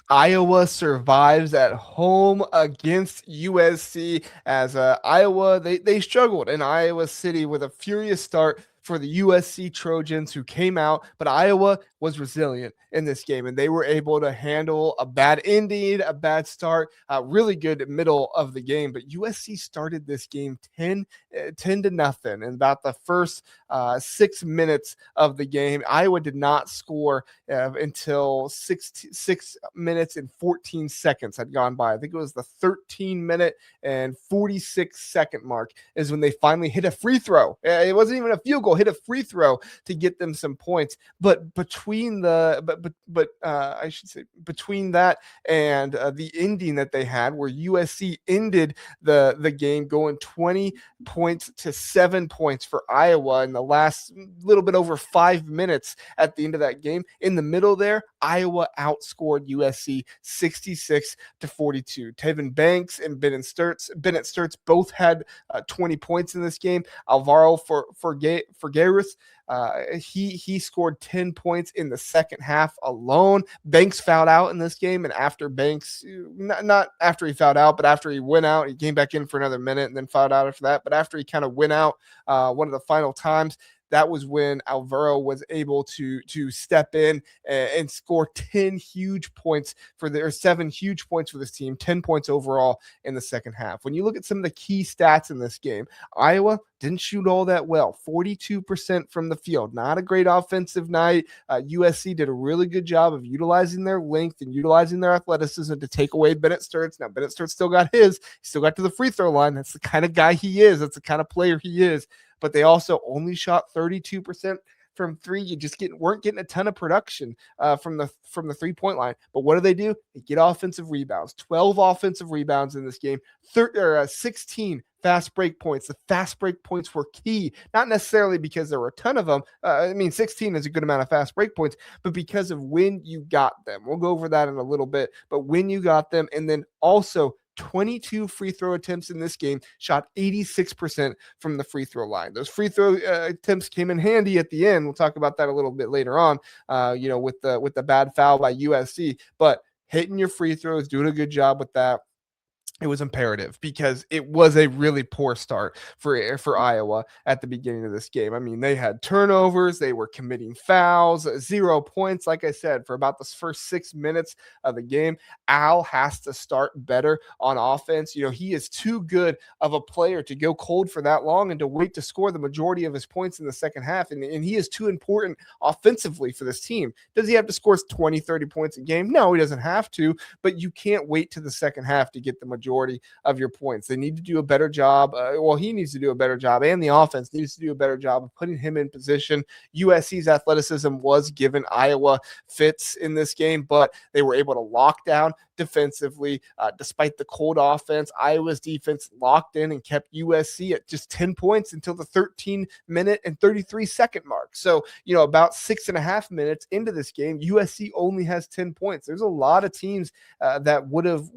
Iowa survives at home against USC as Iowa, they struggled in Iowa City with a furious start for the USC Trojans who came out, but Iowa was resilient in this game and they were able to handle a bad ending, a bad start, really good middle of the game. But USC started this game 10 to nothing in about the first 6 minutes of the game. Iowa did not score until 6 minutes and 14 seconds had gone by. I think it was the 13-minute and 46-second mark is when they finally hit a free throw. It wasn't even a field goal, hit a free throw to get them some points. But between I should say between that and the ending that they had, where USC ended the game going 20 points to 7 points for Iowa in the last little bit over 5 minutes at the end of that game. In the middle there, Iowa outscored USC 66 to 42. Tavion Banks and Bennett Stirtz both had 20 points in this game. Alvaro Folgueiras, he scored 10 points in the second half alone. Banks fouled out in this game, and after Banks, not after he fouled out, but after he went out, he came back in for another minute and then fouled out after that. But after he kind of went out one of the final times, that was when Alvaro was able to step in and score 7 huge points for this team, 10 points overall in the second half. When you look at some of the key stats in this game, Iowa didn't shoot all that well, 42% from the field. Not a great offensive night. USC did a really good job of utilizing their length and utilizing their athleticism to take away Bennett Stirtz. Now, Bennett Stirtz still got his. He still got to the free throw line. That's the kind of guy he is. That's the kind of player he is. But they also only shot 32% from three. You just weren't getting a ton of production from the 3-point line. But what do? They get offensive rebounds. 12 offensive rebounds in this game. 16 fast break points. The fast break points were key, not necessarily because there were a ton of them. 16 is a good amount of fast break points, but because of when you got them. We'll go over that in a little bit. But when you got them, and then also 22 free throw attempts in this game, shot 86% from the free throw line. Those free throw attempts came in handy at the end. We'll talk about that a little bit later on, with the bad foul by USC. But hitting your free throws, doing a good job with that. It was imperative because it was a really poor start for Iowa at the beginning of this game. I mean, they had turnovers, they were committing fouls, 0 points, like I said, for about the first 6 minutes of the game. Al has to start better on offense. He is too good of a player to go cold for that long and to wait to score the majority of his points in the second half. And he is too important offensively for this team. Does he have to score 20, 30 points a game? No, he doesn't have to, but you can't wait to the second half to get the majority of your points. They need to do a better job. He needs to do a better job, and the offense needs to do a better job of putting him in position. USC's athleticism was given Iowa fits in this game, but they were able to lock down defensively. Despite the cold offense, Iowa's defense locked in and kept USC at just 10 points until the 13-minute and 33-second mark. So, about 6.5 minutes into this game, USC only has 10 points. There's a lot of teams that would have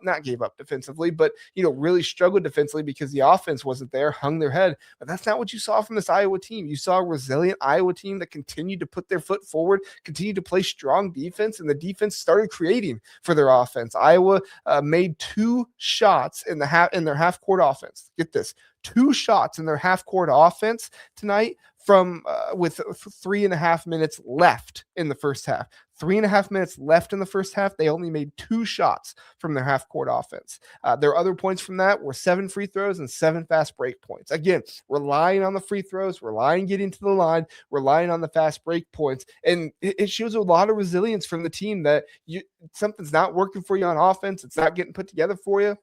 not gave up defensively, but really struggled defensively because the offense wasn't there, hung their head. But that's not what you saw from this Iowa team. You saw a resilient Iowa team that continued to put their foot forward, continued to play strong defense, and the defense started creating for their offense. Iowa made 2 shots in their half-court offense. Get this, 2 shots in their half-court offense tonight from with 3.5 minutes left in the first half. 3.5 minutes left in the first half. They only made 2 shots from their half-court offense. Their other points from that were 7 free throws and 7 fast break points. Again, relying on the free throws, relying getting to the line, relying on the fast break points. And it shows a lot of resilience from the team that something's not working for you on offense. It's not getting put together for you.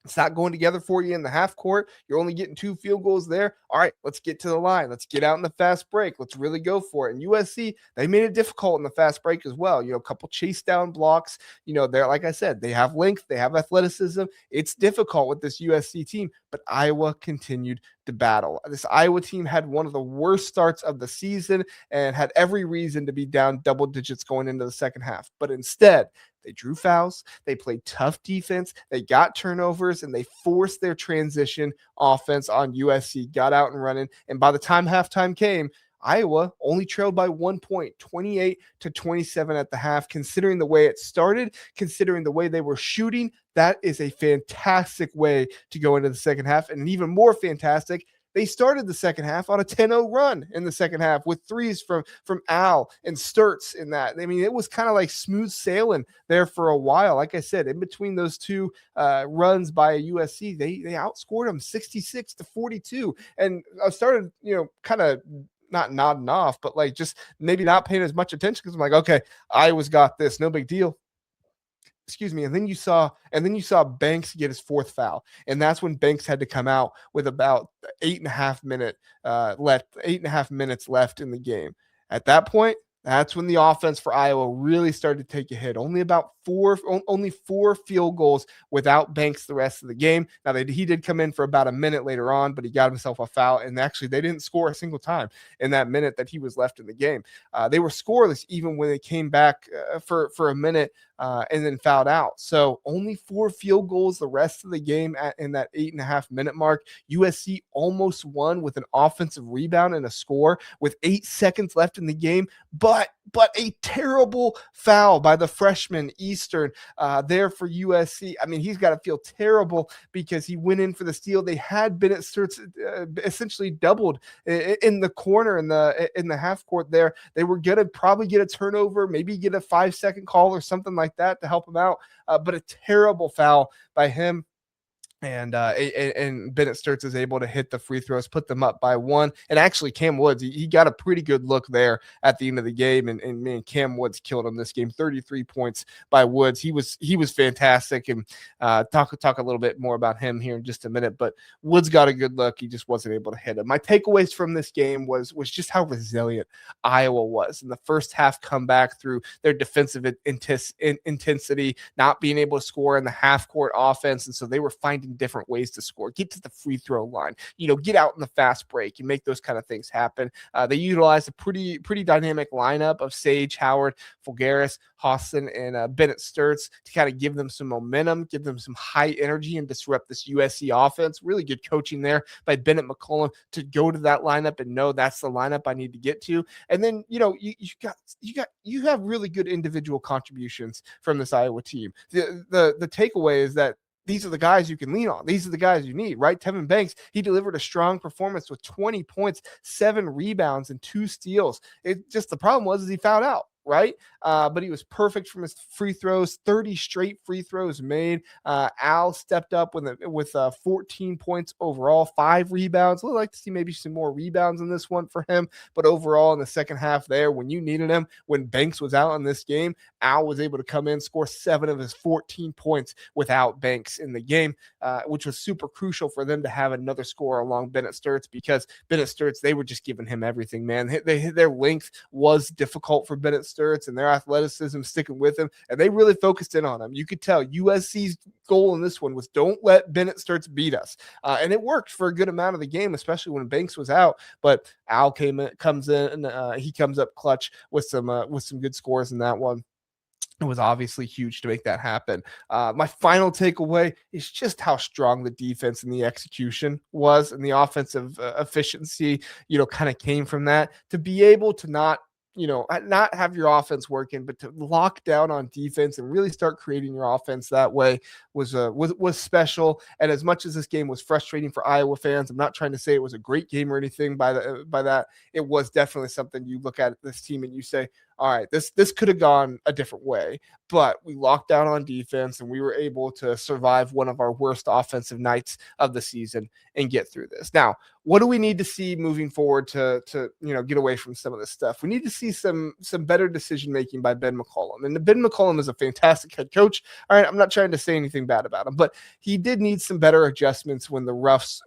It's not going together for you in the half court. You're only getting 2 field goals there. All right, let's get to the line. Let's get out in the fast break. Let's really go for it. And USC, they made it difficult in the fast break as well. A couple chase down blocks. They're, like I said, they have length, they have athleticism. It's difficult with this USC team, but Iowa continued to battle. This Iowa team had one of the worst starts of the season and had every reason to be down double digits going into the second half. But instead, they drew fouls, they played tough defense, they got turnovers, and they forced their transition offense on USC, got out and running. And by the time halftime came, Iowa only trailed by 1 point, 28-27 at the half. Considering the way it started, considering the way they were shooting, that is a fantastic way to go into the second half. And even more fantastic, they started the second half on a 10-0 run in the second half with threes from Al and Stirtz in that. I mean, it was kind of like smooth sailing there for a while. Like I said, in between those two runs by USC, they outscored them 66-42. And I started, kind of not nodding off, but like just maybe not paying as much attention because I'm like, okay, Iowa's got this, no big deal. Excuse me. And then you saw Banks get his fourth foul. And that's when Banks had to come out with about 8.5 minutes left in the game. At that point, that's when the offense for Iowa really started to take a hit. Only four field goals without Banks the rest of the game. Now, he did come in for about a minute later on, but he got himself a foul. And actually, they didn't score a single time in that minute that he was left in the game. They were scoreless even when they came back for a minute and then fouled out. So only 4 field goals the rest of the game in that 8.5 minute mark. USC almost won with an offensive rebound and a score with 8 seconds left in the game, but a terrible foul by the freshman Eastern there for USC. I mean, he's got to feel terrible because he went in for the steal. They had Bennett Stirtz essentially doubled in the corner in the half court there. They were going to probably get a turnover, maybe get a 5-second call or something like that to help him out. But a terrible foul by him. And Bennett Stirtz is able to hit the free throws, put them up by 1. And actually, Cam Woods, he got a pretty good look there at the end of the game. And man, Cam Woods killed him this game. 33 points by Woods. He was fantastic. And talk a little bit more about him here in just a minute. But Woods got a good look. He just wasn't able to hit him. My takeaways from this game was just how resilient Iowa was in the first half comeback through their defensive intensity, not being able to score in the half court offense. And so they were finding different ways to score, get to the free throw line, get out in the fast break and make those kind of things happen. They utilized a pretty dynamic lineup of Sage, Howard, Folgueiras, Hawson, and Bennett Stirtz to kind of give them some momentum, give them some high energy and disrupt this USC offense. Really good coaching there by Bennett McCollum to go to that lineup and know that's the lineup I need to get to. And then, you have really good individual contributions from this Iowa team. The takeaway is that these are the guys you can lean on. These are the guys you need, right? Tavion Banks, he delivered a strong performance with 20 points, 7 rebounds, and 2 steals. The problem was he fouled out, right? But he was perfect from his free throws, 30 straight free throws made. Al stepped up with 14 points overall, 5 rebounds. I'd like to see maybe some more rebounds in this one for him. But overall, in the second half there, when you needed him, when Banks was out in this game, Al was able to come in, score 7 of his 14 points without Banks in the game, which was super crucial for them to have another score along Bennett Stirtz because Bennett Stirtz, they were just giving him everything, man. Their length was difficult for Bennett Stirtz and their athleticism sticking with him, and they really focused in on him. You could tell USC's goal in this one was don't let Bennett Stirtz beat us, and it worked for a good amount of the game, especially when Banks was out. But Al comes in, and he comes up clutch with some good scores in that one. It was obviously huge to make that happen. My final takeaway is just how strong the defense and the execution was, and the offensive efficiency, kind of came from that. To be able to not have your offense working, but to lock down on defense and really start creating your offense that way was special. And as much as this game was frustrating for Iowa fans, I'm not trying to say it was a great game or anything by that. It was definitely something you look at this team and you say, all right, this could have gone a different way, but we locked down on defense and we were able to survive one of our worst offensive nights of the season and get through this. Now, what do we need to see moving forward to get away from some of this stuff? We need to see some better decision making by Ben McCollum. And Ben McCollum is a fantastic head coach. All right, I'm not trying to say anything bad about him, but he did need some better adjustments when the refs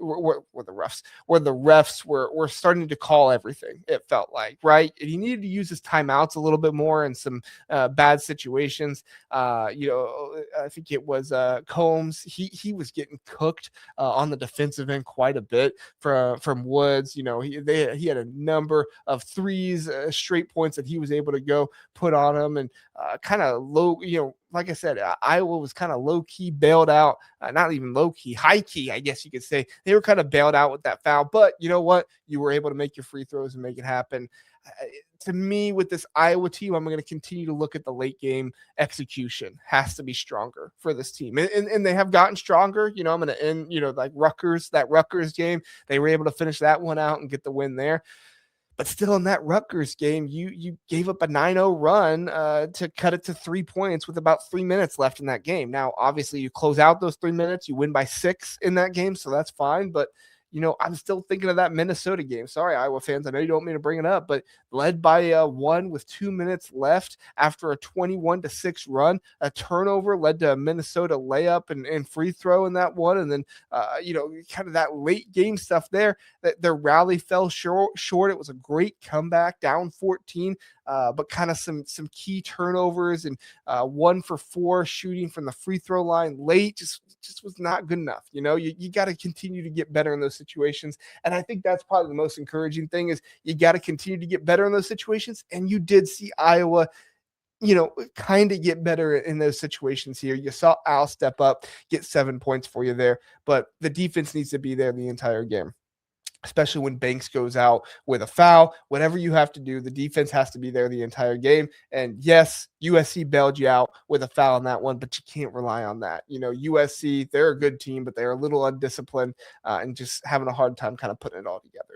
were starting to call everything. It felt like, right, and he needed to use his timeouts shoutouts a little bit more in some bad situations. I think it was Combs. He was getting cooked on the defensive end quite a bit from Woods. He had a number of threes, straight points that he was able to go put on him, and kind of low. Like I said, Iowa was kind of low key bailed out. Not even low key, high key, I guess you could say. They were kind of bailed out with that foul, but you know what? You were able to make your free throws and make it happen. To me, with this Iowa team, I'm going to continue to look at the late game execution. Has to be stronger for this team. And they have gotten stronger. I'm going to end, like that Rutgers game. They were able to finish that one out and get the win there. But still, in that Rutgers game, you gave up a 9-0 run to cut it to 3 points with about 3 minutes left in that game. Now, obviously, you close out those 3 minutes. You win by 6 in that game, so that's fine. But I'm still thinking of that Minnesota game. Sorry, Iowa fans. I know you don't mean to bring it up, but led by 1 with 2 minutes left after a 21-6 run, a turnover led to a Minnesota layup and free throw in that one. And then, kind of that late game stuff there, that their rally fell short. It was a great comeback, down 14, but kind of some key turnovers and 1 for 4 shooting from the free throw line late just was not good enough. You got to continue to get better in those situations. And I think that's probably the most encouraging thing is you got to continue to get better in those situations. And you did see Iowa, kind of get better in those situations here. You saw Al step up, get 7 points for you there, but the defense needs to be there the entire game. Especially when Banks goes out with a foul, whatever you have to do, the defense has to be there the entire game. And yes, USC bailed you out with a foul on that one, but you can't rely on that. USC, they're a good team, but they're a little undisciplined and just having a hard time kind of putting it all together.